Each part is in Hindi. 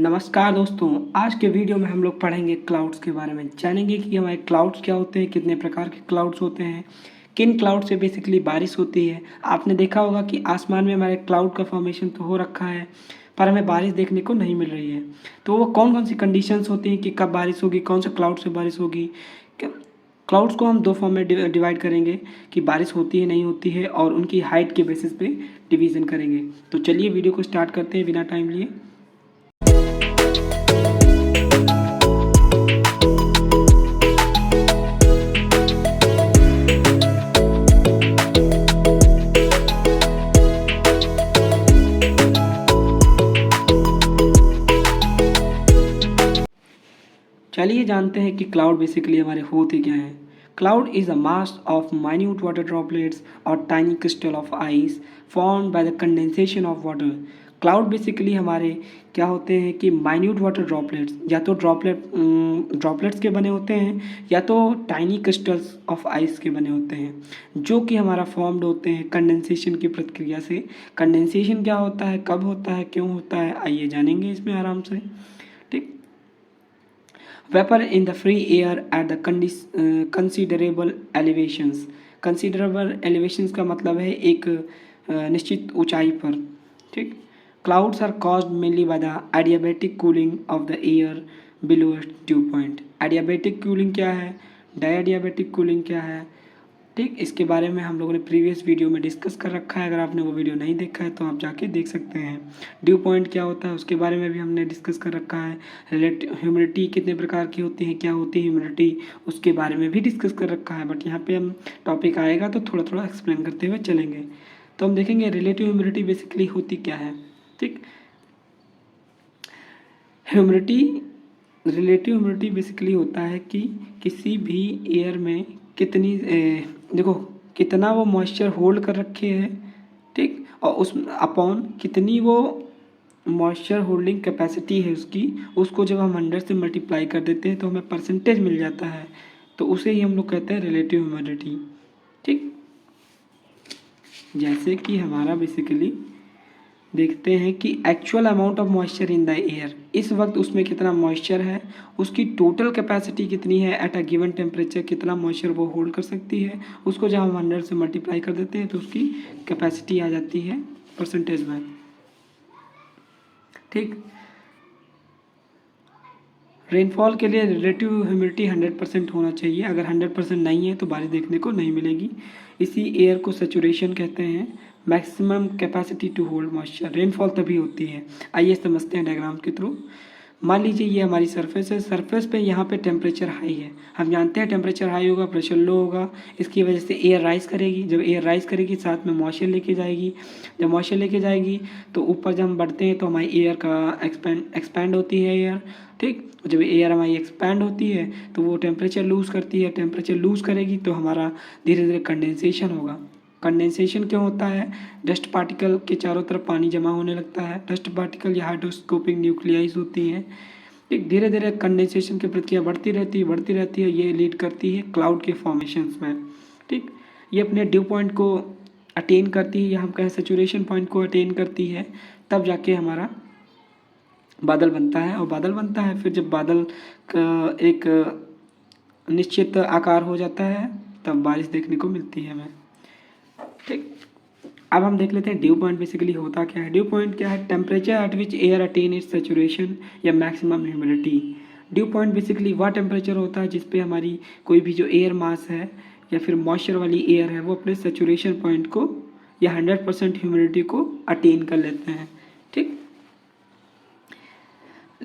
नमस्कार दोस्तों, आज के वीडियो में हम लोग पढ़ेंगे क्लाउड्स के बारे में। जानेंगे कि हमारे क्लाउड्स क्या होते हैं, कितने प्रकार के क्लाउड्स होते हैं, किन क्लाउड से बेसिकली बारिश होती है। आपने देखा होगा कि आसमान में हमारे क्लाउड का फॉर्मेशन तो हो रखा है, पर हमें बारिश देखने को नहीं मिल रही है। तो वो कौन कौन सी कंडीशंस होती हैं कि कब बारिश होगी, कौन से क्लाउड से बारिश होगी। क्लाउड्स को हम दो फॉर्म में डिवाइड करेंगे कि बारिश होती है नहीं होती है, और उनकी हाइट के बेसिस पे डिवीज़न करेंगे। तो चलिए वीडियो को स्टार्ट करते हैं बिना टाइम लिए। चलिए जानते हैं कि क्लाउड बेसिकली हमारे होते क्या हैं। Cloud is a mass of minute water droplets और tiny crystal of ice formed by the condensation of water. Cloud basically हमारे क्या होते हैं कि माइन्यूट वाटर ड्रॉपलेट्स या तो ड्रॉपलेट्स के बने होते हैं, या तो टाइनी क्रिस्टल्स ऑफ आइस के बने होते हैं, जो कि हमारा फॉर्म्ड होते हैं कंडेंसेशन की प्रक्रिया से। कंडेंसेशन क्या होता है, कब होता है, क्यों होता है, आइए जानेंगे इसमें आराम से। ठीक। Vapor in the free air at the considerable elevations। considerable elevations का मतलब है एक निश्चित ऊंचाई पर। ठीक। Clouds are caused mainly by the adiabatic cooling of the air below dew point। adiabatic cooling क्या है, diadiabatic cooling क्या है, ठीक, इसके बारे में हम लोगों ने प्रीवियस वीडियो में डिस्कस कर रखा है। अगर आपने वो वीडियो नहीं देखा है तो आप जाके देख सकते हैं। ड्यू पॉइंट क्या होता है उसके बारे में भी हमने डिस्कस कर रखा है। रिलेटिव ह्यूमिडिटी कितने प्रकार की होती है, क्या होती है ह्यूमिडिटी, उसके बारे में भी डिस्कस कर रखा है। बट यहाँ पे हम टॉपिक आएगा तो थोड़ा थोड़ा एक्सप्लेन करते हुए चलेंगे। तो हम देखेंगे रिलेटिव ह्यूमिडिटी बेसिकली होती क्या है। ठीक। ह्यूमिडिटी, रिलेटिव ह्यूमिडिटी बेसिकली होता है कि किसी भी एयर में कितनी देखो कितना वो मॉइस्चर होल्ड कर रखे है। ठीक। और उस अपॉन कितनी वो मॉइस्चर होल्डिंग कैपेसिटी है उसकी, उसको जब हम 100 से मल्टीप्लाई कर देते हैं तो हमें परसेंटेज मिल जाता है। तो उसे ही हम लोग कहते हैं रिलेटिव ह्यूमिडिटी। ठीक। जैसे कि हमारा बेसिकली देखते हैं कि actual amount of moisture in the air, इस वक्त उसमें कितना मॉइस्चर है, उसकी टोटल कैपेसिटी कितनी है, एट अ गिवन टेम्परेचर कितना मॉइस्चर वो होल्ड कर सकती है, उसको जब हम 100 से मल्टीप्लाई कर देते हैं तो उसकी कैपेसिटी आ जाती है परसेंटेज में। ठीक। रेनफॉल के लिए रिलेटिव ह्यूमिडिटी 100% होना चाहिए। अगर 100% नहीं है तो बारिश देखने को नहीं मिलेगी। इसी एयर को सैचुरेशन कहते हैं, maximum capacity to hold moisture. Rainfall तभी होती है। आइए समझते हैं डायग्राम के थ्रू। मान लीजिए ये हमारी सरफेस है, सरफेस पे यहाँ पे टेम्परेचर हाई है। हम जानते हैं टेम्परेचर हाई होगा प्रेशर लो होगा, इसकी वजह से एयर राइज करेगी। जब एयर राइज करेगी साथ में मॉइस्चर लेके जाएगी। जब मॉइस्चर लेके जाएगी तो ऊपर जब हम बढ़ते हैं तो हमारी एयर का एक्सपैंड होती है एयर। ठीक। जब एयर हमारी एक्सपैंड होती है तो वो टेम्परेचर लूज़ करती है। टेम्परेचर लूज़ करेगी तो हमारा धीरे धीरे कंडेंसेशन होगा। कंडेंसेशन क्यों होता है, डस्ट पार्टिकल के चारों तरफ पानी जमा होने लगता है। डस्ट पार्टिकल या हाइड्रोस्कोपिक न्यूक्लियाइज होती हैं। एक धीरे धीरे कंडेंसेशन की प्रक्रिया बढ़ती रहती है, ये लीड करती है क्लाउड के फॉर्मेशंस में। ठीक। ये अपने ड्यू पॉइंट को अटेन करती है, या हम कहें सेचुरेशन पॉइंट को अटेन करती है, तब जाके हमारा बादल बनता है। और बादल बनता है फिर जब बादल का एक निश्चित आकार हो जाता है तब बारिश देखने को मिलती है हमें। ठीक। अब हम देख लेते हैं ड्यू पॉइंट बेसिकली होता क्या है। ड्यू पॉइंट क्या है, temperature at which air attain its saturation या maximum humidity. Dew point basically वह टेम्परेचर होता है जिस पे हमारी कोई भी जो एयर मास है या फिर मॉइस्चर वाली एयर है वो अपने सैचुरेशन पॉइंट को या 100% ह्यूमिडिटी को अटेन कर लेते हैं। ठीक।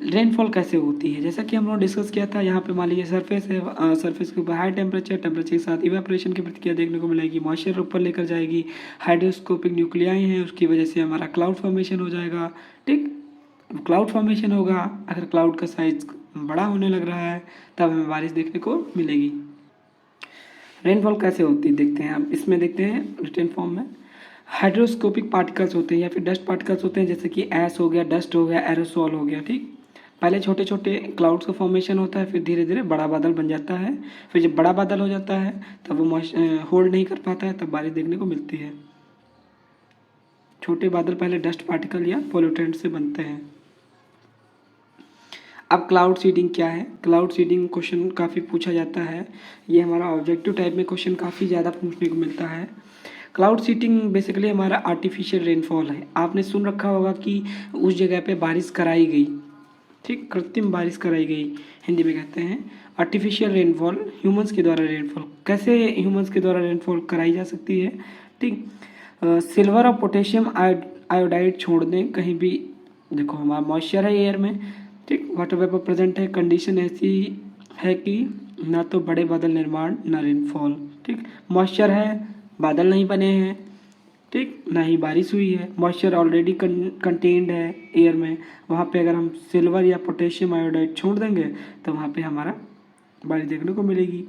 रेनफॉल कैसे होती है, जैसा कि हम लोग डिस्कस किया था, यहाँ पे मान लीजिए सरफेस है, सरफेस के ऊपर हाई टेम्परेचर के साथ इवेपोरेशन की प्रतिक्रिया देखने को मिलेगी, मॉइस्चर ऊपर लेकर जाएगी, हाइड्रोस्कोपिक न्यूक्लियाई हैं, उसकी वजह से हमारा क्लाउड फॉर्मेशन हो जाएगा। ठीक। क्लाउड फॉर्मेशन होगा, अगर क्लाउड का साइज बड़ा होने लग रहा है तब हमें बारिश देखने को मिलेगी। रेनफॉल कैसे होती है देखते हैं, आप इसमें देखते हैं रिटन फॉर्म में। हाइड्रोस्कोपिक पार्टिकल्स होते हैं या फिर डस्ट पार्टिकल्स होते हैं, जैसे कि ऐश हो गया, डस्ट हो गया, एरोसॉल हो गया। ठीक। पहले छोटे छोटे क्लाउड्स का फॉर्मेशन होता है, फिर धीरे धीरे बड़ा बादल बन जाता है। फिर जब बड़ा बादल हो जाता है तब वो होल्ड नहीं कर पाता है, तब बारिश देखने को मिलती है। छोटे बादल पहले डस्ट पार्टिकल या पोल्यूटेंट से बनते हैं। अब क्लाउड सीडिंग क्या है? क्लाउड सीडिंग क्वेश्चन काफ़ी पूछा जाता है। ये हमारा ऑब्जेक्टिव टाइप में क्वेश्चन काफ़ी ज़्यादा पूछने को मिलता है। क्लाउड सीडिंग बेसिकली हमारा आर्टिफिशियल रेनफॉल है। आपने सुन रखा होगा कि उस जगह पे बारिश कराई गई, ठीक, कृत्रिम बारिश कराई गई, हिंदी में कहते हैं। आर्टिफिशियल रेनफॉल, ह्यूमंस के द्वारा रेनफॉल। कैसे ह्यूमंस के द्वारा रेनफॉल कराई जा सकती है? ठीक, सिल्वर और पोटेशियम आयोडाइड छोड़ दें कहीं भी। देखो हमारा मॉइस्चर है एयर में, ठीक, वाटर वेपर प्रेजेंट है, कंडीशन ऐसी है कि ना तो बड़े बादल निर्माण ना रेनफॉल, ठीक, मॉइस्चर है, बादल नहीं बने हैं, ठीक, ना ही बारिश हुई है, मॉइस्चर ऑलरेडी कंटेन्ड है एयर में। वहाँ पे अगर हम सिल्वर या पोटेशियम आयोडाइड छोड़ देंगे तो वहाँ पे हमारा बारिश देखने को मिलेगी।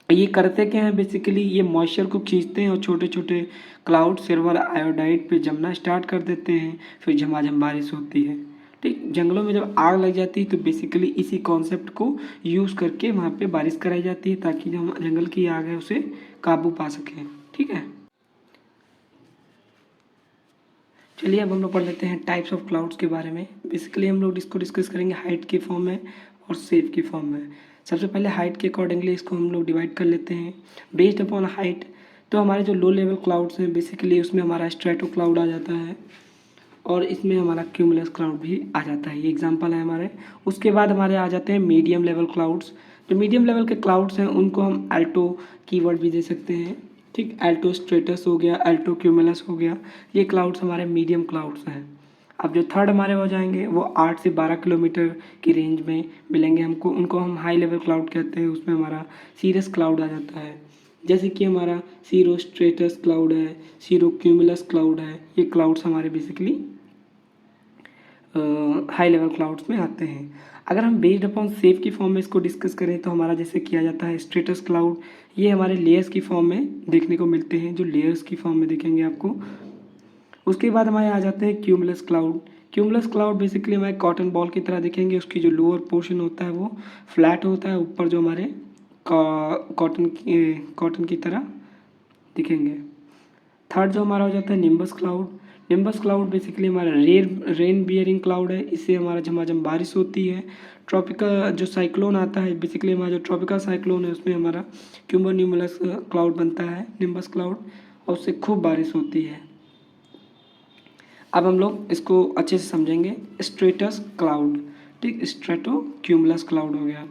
ये करते क्या हैं बेसिकली, ये मॉइस्चर को खींचते हैं और छोटे छोटे क्लाउड सिल्वर आयोडाइड पे जमना स्टार्ट कर देते हैं, फिर झमाझम बारिश होती है। ठीक, जंगलों में जब आग लग जाती है तो बेसिकली इसी कॉन्सेप्ट को यूज़ करके वहाँ पे बारिश कराई जाती है ताकि जो जंगल की आग है उसे काबू पा सकें। ठीक है, चलिए अब हम लोग पढ़ लेते हैं टाइप्स ऑफ क्लाउड्स के बारे में। बेसिकली हम लोग इसको डिस्कस करेंगे हाइट के फॉर्म में और शेप की फॉर्म में। सबसे पहले हाइट के अकॉर्डिंगली इसको हम लोग डिवाइड कर लेते हैं बेस्ड अपॉन हाइट। तो हमारे जो लो लेवल क्लाउड्स हैं बेसिकली उसमें हमारा स्ट्रेटो क्लाउड आ जाता है और इसमें हमारा क्यूमुलस क्लाउड भी आ जाता है। ये एग्जांपल है हमारे। उसके बाद हमारे आ जाते हैं मीडियम लेवल क्लाउड्स। जो मीडियम लेवल के क्लाउड्स हैं उनको हम अल्टो कीवर्ड भी दे सकते हैं। ठीक, अल्टो स्ट्रेटस हो गया, अल्टो क्यूमुलस हो गया, ये क्लाउड्स हमारे मीडियम क्लाउड्स हैं। अब जो थर्ड हमारे हो जाएंगे वो 8 से 12 किलोमीटर की रेंज में मिलेंगे हमको, उनको हम हाई लेवल क्लाउड कहते हैं। उसमें हमारा सीरस क्लाउड आ जाता है, जैसे कि हमारा सीरो स्ट्रेटस क्लाउड है, सीरो क्यूमुलस क्लाउड है। ये क्लाउड्स हमारे बेसिकली हाई लेवल क्लाउड्स में आते हैं। अगर हम बेस्ड अपॉन शेप की फॉर्म में इसको डिस्कस करें तो हमारा जैसे किया जाता है स्ट्रेटस क्लाउड, ये हमारे लेयर्स की फॉर्म में देखने को मिलते हैं, जो लेयर्स की फॉर्म में दिखेंगे आपको। उसके बाद हमारे आ जाते हैं cumulus cloud. Cumulus cloud basically हमारे कॉटन बॉल की तरह दिखेंगे। उसकी जो लोअर पोर्शन होता है वो फ्लैट होता है, ऊपर जो हमारे कॉटन की तरह दिखेंगे। थर्ड जो हमारा हो जाता है nimbus cloud. Nimbus cloud basically हमारा रेन बियरिंग क्लाउड है, इससे हमारा झमाझम बारिश होती है। ट्रॉपिकल जो साइक्लोन आता है बेसिकली हमारा जो ट्रॉपिकल साइक्लोन है उसमें हमारा क्यूमुलोनिम्बस क्लाउड बनता है, निम्बस क्लाउड, और उससे खूब बारिश होती है। अब हम लोग इसको अच्छे से समझेंगे। स्ट्रेटस क्लाउड, ठीक, स्ट्रेटो क्यूमुलस क्लाउड हो गया।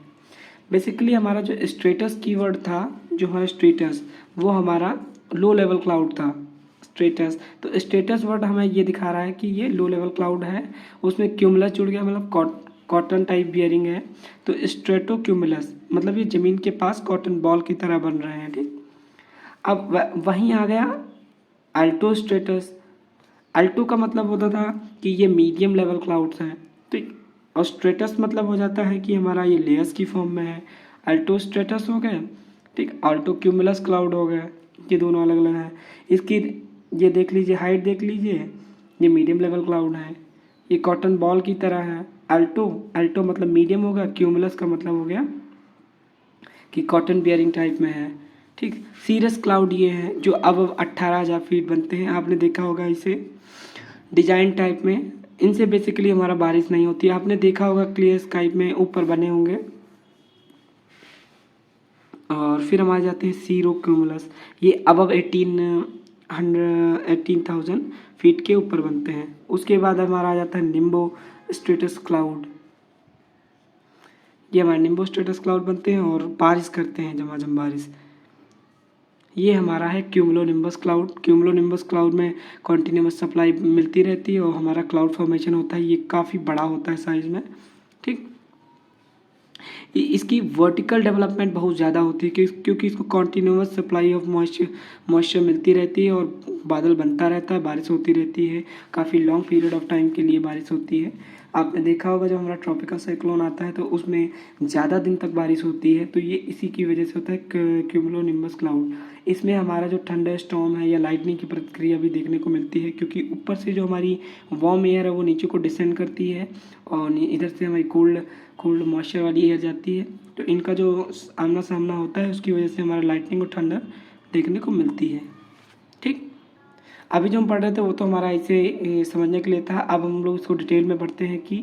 बेसिकली हमारा जो स्ट्रेटस कीवर्ड था, जो हमारा स्ट्रेटस, वो हमारा लो लेवल क्लाउड था स्ट्रेटस। तो स्ट्रेटस वर्ड हमें ये दिखा रहा है कि ये लो लेवल क्लाउड है, उसमें क्यूमुलस जुड़ गया, मतलब कॉटन टाइप बियरिंग है। तो स्ट्रेटो क्यूमुलस मतलब ये ज़मीन के पास कॉटन बॉल की तरह बन रहे हैं। ठीक, अब वहीं आ गया अल्टो स्ट्रेटस। अल्टो का मतलब होता था कि ये मीडियम लेवल क्लाउड्स हैं, ठीक, और स्ट्रेटस मतलब हो जाता है कि हमारा ये लेयर्स की फॉर्म में है। अल्टो स्ट्रेटस हो गए, ठीक, अल्टो क्यूमुलस क्लाउड हो गए, ये दोनों अलग अलग हैं। इसकी ये देख लीजिए, हाइट देख लीजिए, ये मीडियम लेवल क्लाउड है, ये कॉटन बॉल की तरह है। अल्टो अल्टो मतलब मीडियम होगा, क्यूमुलस का मतलब हो गया कि कॉटन बियरिंग टाइप में है। ठीक, सीरस क्लाउड ये हैं जो अब 18,000 फीट बनते हैं, आपने देखा होगा इसे डिजाइन टाइप में। इनसे बेसिकली हमारा बारिश नहीं होती। आपने देखा होगा क्लियर स्काई में ऊपर बने होंगे। और फिर हम आ जाते हैं सीरो क्यूमुलस, ये अबव 18,000 फीट के ऊपर बनते हैं। उसके बाद हमारा आ जाता है निम्बो स्ट्रेटस क्लाउड, ये हमारे निम्बो स्ट्रेटस क्लाउड बनते हैं और बारिश करते हैं, झमाझम बारिश। ये हमारा है क्यूमुलोनिम्बस क्लाउड। क्यूमुलोनिम्बस क्लाउड में कॉन्टिन्यूस सप्लाई मिलती रहती है और हमारा क्लाउड फॉर्मेशन होता है, ये काफ़ी बड़ा होता है साइज़ में। ठीक, इसकी वर्टिकल डेवलपमेंट बहुत ज़्यादा होती है क्योंकि इसको कॉन्टिन्यूस सप्लाई ऑफ मॉइस्चर मिलती रहती है और बादल बनता रहता है, बारिश होती रहती है, काफ़ी लॉन्ग पीरियड ऑफ टाइम के लिए बारिश होती है। आपने देखा होगा जब हमारा ट्रॉपिकल साइक्लोन आता है तो उसमें ज़्यादा दिन तक बारिश होती है, तो ये इसी की वजह से होता है क्यूमुलोनिम्बस क्लाउड। इसमें हमारा जो थंडर स्टॉर्म है या लाइटनिंग की प्रतिक्रिया भी देखने को मिलती है क्योंकि ऊपर से जो हमारी वार्म एयर है वो नीचे को डिसेंड करती है और इधर से हमारी कोल्ड मॉइस्चर वाली एयर जाती है, तो इनका जो आमना सामना होता है उसकी वजह से हमारा लाइटनिंग और ठंडर देखने को मिलती है। ठीक, अभी जो हम पढ़ रहे थे वो तो हमारा इसे समझने के लिए था। अब हम लोग इसको डिटेल में पढ़ते हैं कि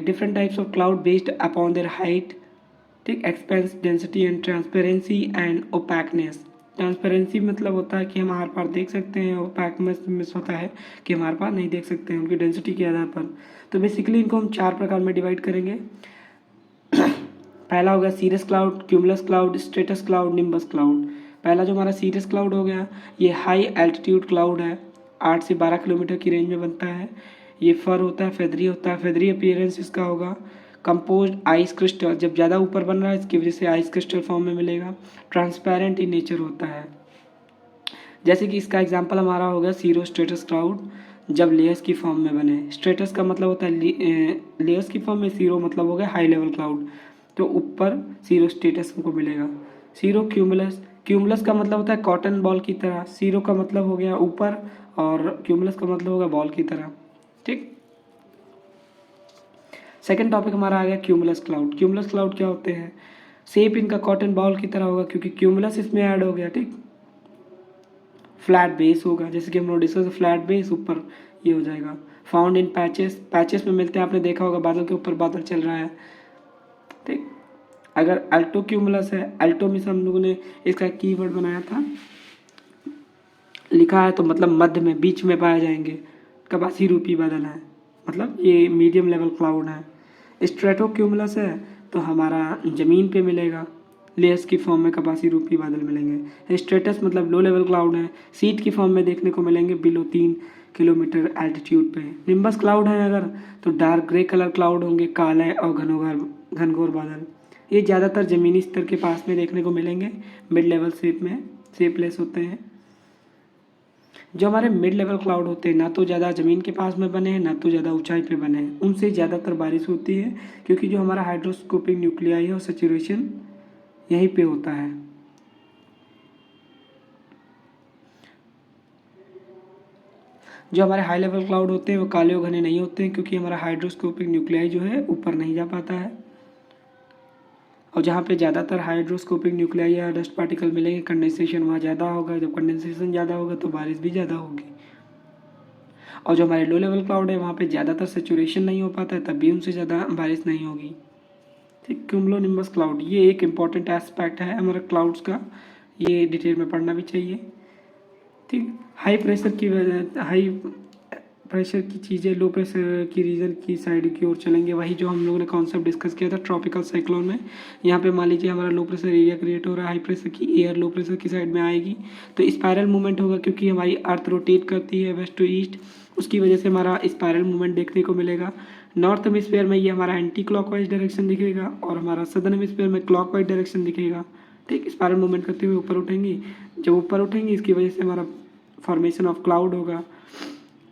different types of cloud based upon their height, ठीक, expanse, density and transparency and opaqueness. Transparency मतलब होता है कि हम आर पार देख सकते हैं, ओपैकनेस होता है कि हम आर पार नहीं देख सकते हैं उनकी डेंसिटी के आधार पर। तो बेसिकली इनको हम 4 प्रकार में डिवाइड करेंगे। पहला हो गया cirrus cloud, cumulus cloud, stratus cloud, nimbus cloud. पहला जो हमारा सीरस क्लाउड हो गया, ये हाई एल्टीट्यूड क्लाउड है, 8 से 12 किलोमीटर की रेंज में बनता है। ये फर होता है, फेदरी होता है, फेदरी अपीयरेंस इसका होगा। कंपोज आइस क्रिस्टल, जब ज़्यादा ऊपर बन रहा है इसकी वजह से आइस क्रिस्टल फॉर्म में मिलेगा। ट्रांसपेरेंट इन नेचर होता है। जैसे कि इसका एग्जांपल हमारा हो गया सीरो स्ट्रेटस क्लाउड, जब लेयर्स की फॉर्म में बने। स्ट्रेटस का मतलब होता है लेयर्स की फॉर्म में, सीरो मतलब हो गया हाई लेवल क्लाउड, तो ऊपर सीरो स्टेटस हमको मिलेगा। सीरो क्यूमुलस, क्यूमुलस का मतलब होता है कॉटन बॉल की तरह, सीरो का मतलब हो गया ऊपर और क्यूमुलस का मतलब होगा बॉल की तरह, ठीक। सेकंड टॉपिक हमारा आ गया क्यूमुलस क्लाउड। क्यूमुलस क्लाउड क्या होते हैं? शेप इनका कॉटन बॉल की तरह होगा क्योंकि क्यूमुलस इसमें ऐड हो गया, ठीक। फ्लैट बेस होगा, जैसे कि हम लोग डिस्कस, फ्लैट बेस ऊपर ये हो जाएगा। फाउंड इन पैचेस, पैचेस में मिलते हैं, आपने देखा होगा बादल के ऊपर बादल चल रहा है, ठीक। अगर अल्टो क्यूमुलस है, अल्टो में से हम लोगों ने इसका कीवर्ड बनाया था, लिखा है तो मतलब मध्य में, बीच में पाए जाएंगे, कपासी रूपी बादल है, मतलब ये मीडियम लेवल क्लाउड है। स्ट्रेटो क्यूमुलस है तो हमारा ज़मीन पे मिलेगा, लेयर्स की फॉर्म में कपासी रूपी बादल मिलेंगे। स्ट्रेटस मतलब लो लेवल क्लाउड है, सीट की फॉर्म में देखने को मिलेंगे बिलो 3 किलोमीटर एल्टीट्यूड पे। निम्बस क्लाउड है अगर तो डार्क ग्रे कलर क्लाउड होंगे, काले और घनघोर बादल। ये ज़्यादातर ज़मीनी स्तर के पास में देखने को मिलेंगे, मिड लेवल शेप में, शेपलेस होते हैं। जो हमारे मिड लेवल क्लाउड होते हैं ना तो ज़्यादा ज़मीन के पास में बने हैं ना तो ज़्यादा ऊंचाई पे बने हैं, उनसे ज़्यादातर बारिश होती है क्योंकि जो हमारा हाइड्रोस्कोपिक न्यूक्लियाई है और सैचुरेशन यहीं पे होता है। जो हमारे हाई लेवल क्लाउड होते हैं वो काले और घने नहीं होते हैं क्योंकि हमारा हाइड्रोस्कोपिक न्यूक्लियाई जो है ऊपर नहीं जा पाता है। और जहाँ पे ज़्यादातर हाइड्रोस्कोपिक न्यूक्लियाई या डस्ट पार्टिकल मिलेंगे, कंडेंसेशन वहाँ ज़्यादा होगा, जब कंडेंसेशन ज़्यादा होगा तो बारिश भी ज़्यादा होगी। और जो हमारे लो लेवल क्लाउड है वहाँ पे ज़्यादातर सेचुरेशन नहीं हो पाता है, तब भी उनसे ज़्यादा बारिश नहीं होगी, ठीक। क्यूमुलोनिम्बस क्लाउड ये एक इम्पॉर्टेंट एस्पेक्ट है हमारा क्लाउड्स का, ये डिटेल में पढ़ना भी चाहिए, ठीक। हाई प्रेशर की चीज़ें लो प्रेशर की रीजन की साइड की ओर चलेंगे, वही जो हम लोगों ने कॉन्सेप्ट डिस्कस किया था ट्रॉपिकल साइक्लोन में। यहाँ पे मान लीजिए हमारा लो प्रेशर एरिया क्रिएट हो रहा है, हाई प्रेशर की एयर लो प्रेशर की साइड में आएगी तो स्पायरल मूवमेंट होगा क्योंकि हमारी अर्थ रोटेट करती है वेस्ट टू ईस्ट, उसकी वजह से हमारा स्पायरल मूवमेंट देखने को मिलेगा। नॉर्थ हेमिस्फीयर में ये हमारा एंटी क्लॉकवाइज डायरेक्शन दिखेगा और हमारा सदर्न हेमिस्फीयर में क्लॉकवाइज डायरेक्शन दिखेगा, ठीक। स्पायरल मूवमेंट करते हुए ऊपर उठेंगी, जब ऊपर उठेंगी इसकी वजह से हमारा फॉर्मेशन ऑफ क्लाउड होगा।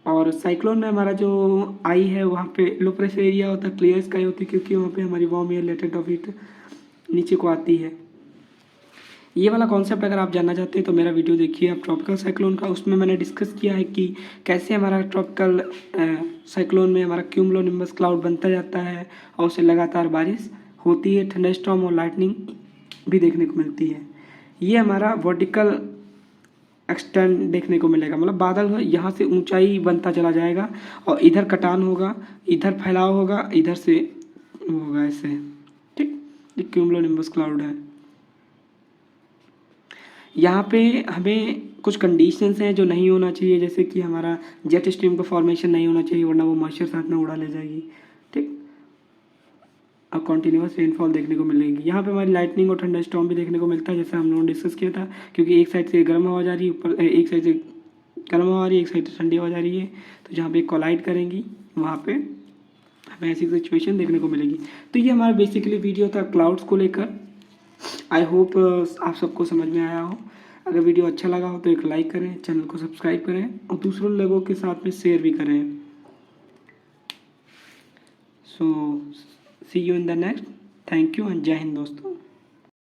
और साइक्लोन में हमारा जो आई है वहाँ पे लो प्रेशर एरिया होता है, क्लियर स्काई होती है क्योंकि वहाँ पे हमारी warm air latent of heat नीचे को आती है। ये वाला कॉन्सेप्ट अगर आप जानना चाहते हैं तो मेरा वीडियो देखिए आप ट्रॉपिकल साइक्लोन का, उसमें मैंने डिस्कस किया है कि कैसे हमारा ट्रॉपिकल साइक्लोन में हमारा क्यूमुलोनिम्बस क्लाउड बनता जाता है और उससे लगातार बारिश होती है, थंडरस्टॉर्म और लाइटनिंग भी देखने को मिलती है। ये हमारा वर्टिकल एक्सटेंड देखने को मिलेगा, मतलब बादल यहाँ से ऊंचाई बनता चला जाएगा और इधर कटान होगा, इधर फैलाव होगा, इधर से होगा ऐसे, ठीक। ये क्यूमुलोनिम्बस क्लाउड है। यहाँ पे हमें कुछ कंडीशंस हैं जो नहीं होना चाहिए, जैसे कि हमारा जेट स्ट्रीम का फॉर्मेशन नहीं होना चाहिए वरना वो मॉइस्चर साथ में उड़ा ले जाएगी, ठीक। और कॉन्टीन्यूस रेनफॉल देखने को मिलेगी। यहाँ पे हमारी लाइटनिंग और ठंडा स्टॉर्म भी देखने को मिलता है जैसा हम लोगों ने डिस्कस किया था, क्योंकि एक साइड से गर्म हवा जा रही है ऊपर, एक साइड से गर्म हवा आ रही है, एक साइड से ठंडी हवा जा रही है, तो जहाँ पे कोलाइड करेंगी वहाँ पे हमें ऐसी सिचुएशन देखने को मिलेगी। तो ये हमारा बेसिकली वीडियो था क्लाउड्स को लेकर। आई होप आप सबको समझ में आया हो। अगर वीडियो अच्छा लगा हो तो एक लाइक करें, चैनल को सब्सक्राइब करें और दूसरों लोगों के साथ में शेयर भी करें। So see you in the next. Thank you and जय हिंद दोस्तों।